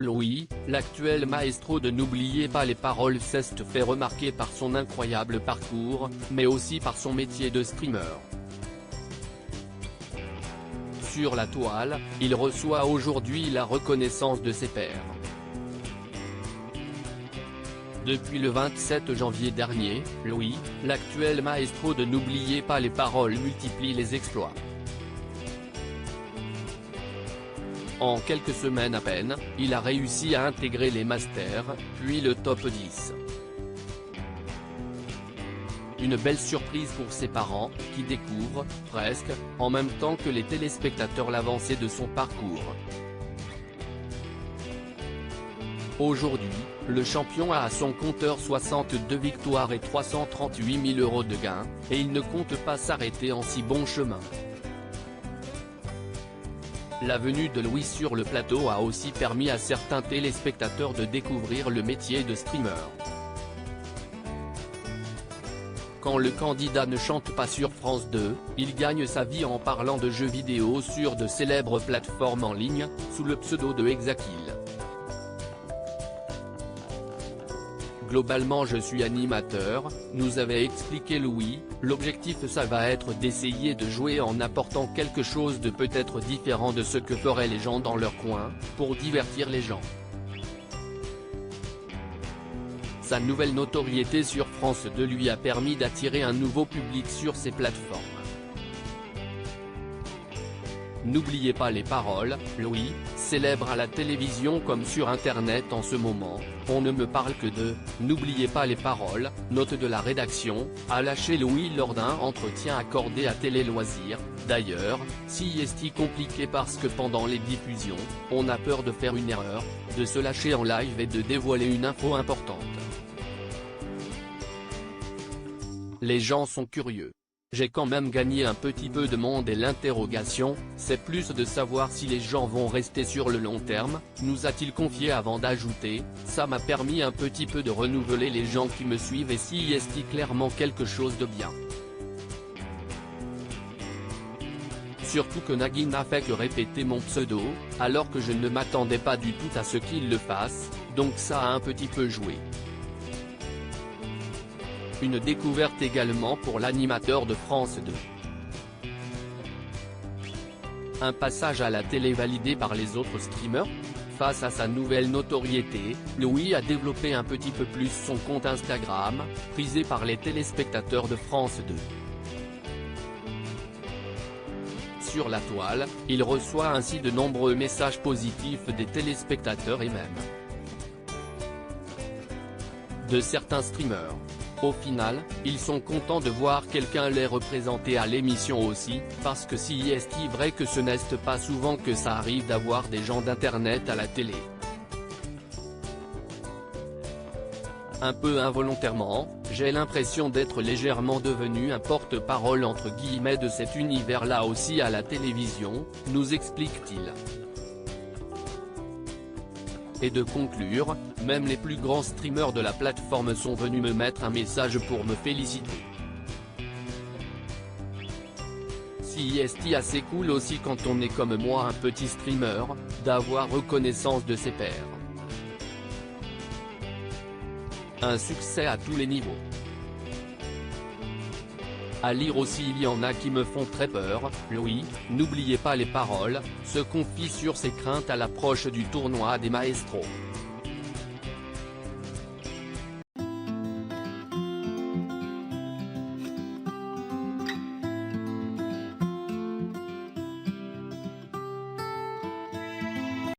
Louis, l'actuel maestro de N'oubliez pas les paroles, s'est fait remarquer par son incroyable parcours, mais aussi par son métier de streamer. Sur la toile, il reçoit aujourd'hui la reconnaissance de ses pairs. Depuis le 27 janvier dernier, Louis, l'actuel maestro de N'oubliez pas les paroles, multiplie les exploits. En quelques semaines à peine, il a réussi à intégrer les Masters, puis le top 10. Une belle surprise pour ses parents, qui découvrent, presque, en même temps que les téléspectateurs, l'avancée de son parcours. Aujourd'hui, le champion a à son compteur 62 victoires et 338 000 € de gains, et il ne compte pas s'arrêter en si bon chemin. La venue de Louis sur le plateau a aussi permis à certains téléspectateurs de découvrir le métier de streamer. Quand le candidat ne chante pas sur France 2, il gagne sa vie en parlant de jeux vidéo sur de célèbres plateformes en ligne, sous le pseudo de Hexakill. Globalement, je suis animateur, nous avait expliqué Louis. L'objectif, ça va être d'essayer de jouer en apportant quelque chose de peut-être différent de ce que feraient les gens dans leur coin, pour divertir les gens. Sa nouvelle notoriété sur France 2 lui a permis d'attirer un nouveau public sur ces plateformes. N'oubliez pas les paroles, Louis, célèbre à la télévision comme sur internet en ce moment. On ne me parle que de « N'oubliez pas les paroles », note de la rédaction, a lâché Louis lors d'un entretien accordé à Télé Loisirs. D'ailleurs, si est compliqué parce que pendant les diffusions, on a peur de faire une erreur, de se lâcher en live et de dévoiler une info importante. Les gens sont curieux. J'ai quand même gagné un petit peu de monde et l'interrogation, c'est plus de savoir si les gens vont rester sur le long terme, nous a-t-il confié avant d'ajouter, ça m'a permis un petit peu de renouveler les gens qui me suivent et si est clairement quelque chose de bien. Surtout que Nagui n'a fait que répéter mon pseudo, alors que je ne m'attendais pas du tout à ce qu'il le fasse, donc ça a un petit peu joué. Une découverte également pour l'animateur de France 2. Un passage à la télé validé par les autres streamers. Face à sa nouvelle notoriété, Louis a développé un petit peu plus son compte Instagram, prisé par les téléspectateurs de France 2. Sur la toile, il reçoit ainsi de nombreux messages positifs des téléspectateurs et même de certains streamers. Au final, ils sont contents de voir quelqu'un les représenter à l'émission aussi, parce que si est vrai que ce n'est pas souvent que ça arrive d'avoir des gens d'internet à la télé. Un peu involontairement, j'ai l'impression d'être légèrement devenu un porte-parole entre guillemets de cet univers-là aussi à la télévision, nous explique-t-il. Et de conclure, même les plus grands streamers de la plateforme sont venus me mettre un message pour me féliciter. Si est assez cool aussi quand on est comme moi un petit streamer, d'avoir reconnaissance de ses pairs. Un succès à tous les niveaux. À lire aussi, il y en a qui me font très peur. Louis, n'oubliez pas les paroles, se confie sur ses craintes à l'approche du tournoi des maestros.